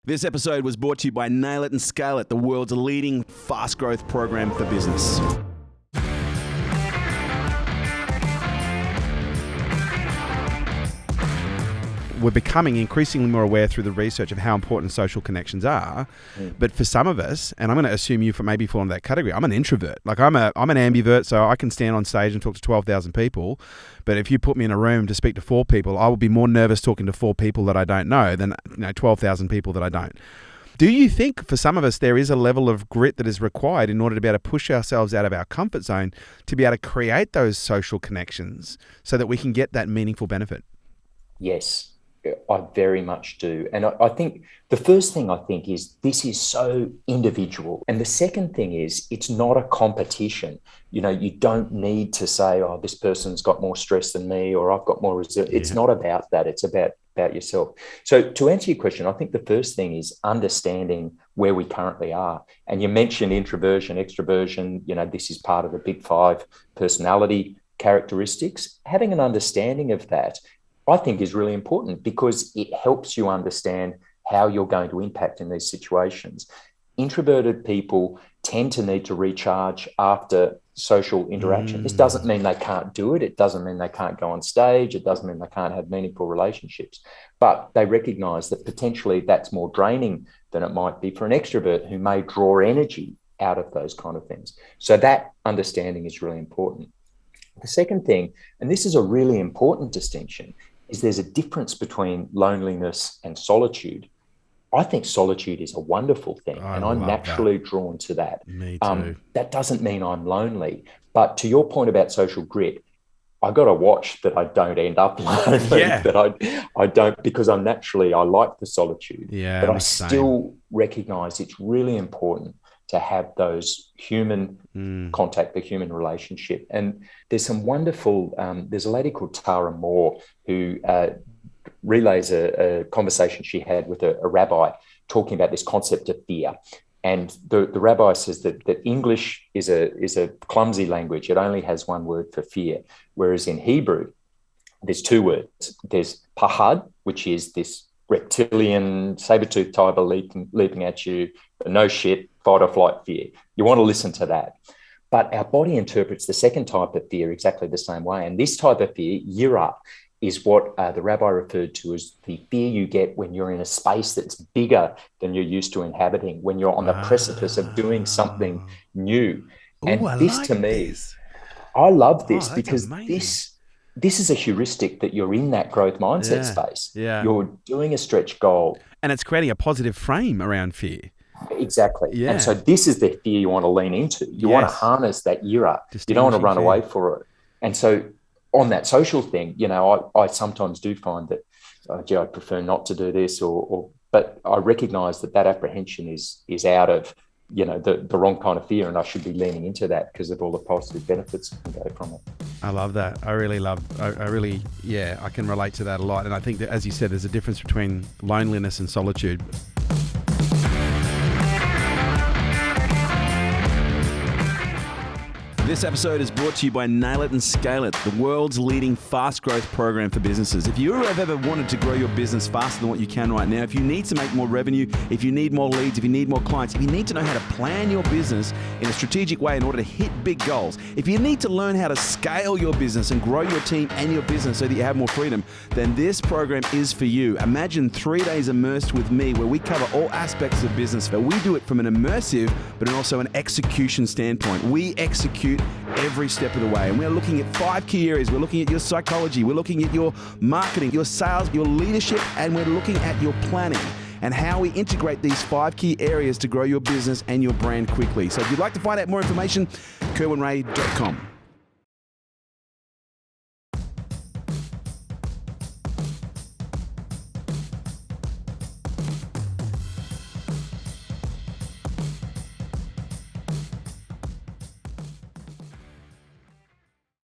This episode was brought to you by Nail It and Scale It, the world's leading fast growth program for business. We're becoming increasingly more aware through the research of how important social connections are. But for some of us, and I'm going to assume you maybe fall into that category, I'm an introvert. Like I'm an ambivert, so I can stand on stage and talk to 12,000 people. But if you put me in a room to speak to 4 people, I will be more nervous talking to 4 people that I don't know than 12,000 people that I don't. Do you think for some of us there is a level of grit that is required in order to be able to push ourselves out of our comfort zone to be able to create those social connections so that we can get that meaningful benefit? Yes. I very much do. And I think the first thing I think is this is so individual. And the second thing is it's not a competition. You don't need to say, oh, this person's got more stress than me or I've got more resilience. Yeah. It's not about that. It's about yourself. So to answer your question, I think the first thing is understanding where we currently are. And you mentioned introversion, extroversion, this is part of the big 5 personality characteristics. Having an understanding of that, I think, is really important because it helps you understand how you're going to impact in these situations. Introverted people tend to need to recharge after social interaction. This doesn't mean they can't do it. It doesn't mean they can't go on stage. It doesn't mean they can't have meaningful relationships. But they recognize that potentially that's more draining than it might be for an extrovert who may draw energy out of those kind of things. So that understanding is really important. The second thing, and this is a really important distinction, is there's a difference between loneliness and solitude. I think solitude is a wonderful thing, and I'm naturally drawn to that. Me too. That doesn't mean I'm lonely. But to your point about social grit, I got to watch that I don't end up lonely, that I don't, because I like the solitude. Yeah, but I still recognize it's really important to have those human contact, the human relationship. And there's some wonderful, there's a lady called Tara Moore who relays a conversation she had with a rabbi talking about this concept of fear. And the rabbi says that English is a clumsy language. It only has one word for fear, whereas in Hebrew, there's 2 words. There's pahad, which is this reptilian saber-toothed tiger leaping at you, no shit, fight or flight fear. You want to listen to that. But our body interprets the second type of fear exactly the same way. And this type of fear, yira, is what the rabbi referred to as the fear you get when you're in a space that's bigger than you're used to inhabiting, when you're on the precipice of doing something new. And this, to me, I love this because this is a heuristic that you're in that growth mindset space. Yeah. You're doing a stretch goal. And it's creating a positive frame around fear. Exactly. Yeah. And so this is the fear you want to lean into. You want to harness that yira. You don't want to run away for it. And so on that social thing, I sometimes do find that, I prefer not to do this but I recognize that apprehension is out of, the wrong kind of fear, and I should be leaning into that because of all the positive benefits that can go from it. I love that. I can relate to that a lot. And I think that, as you said, there's a difference between loneliness and solitude. This episode is brought to you by Nail It and Scale It, the world's leading fast growth program for businesses. If you have ever wanted to grow your business faster than what you can right now, if you need to make more revenue, if you need more leads, if you need more clients, if you need to know how to plan your business in a strategic way in order to hit big goals, if you need to learn how to scale your business and grow your team and your business so that you have more freedom, then this program is for you. Imagine 3 days immersed with me where we cover all aspects of business, but we do it from an immersive but also an execution standpoint. We execute every step of the way, and we're looking at 5 key areas. We're looking at your psychology, we're looking at your marketing, your sales, your leadership, and we're looking at your planning and how we integrate these 5 key areas to grow your business and your brand quickly. So if you'd like to find out more information, kerwinrae.com.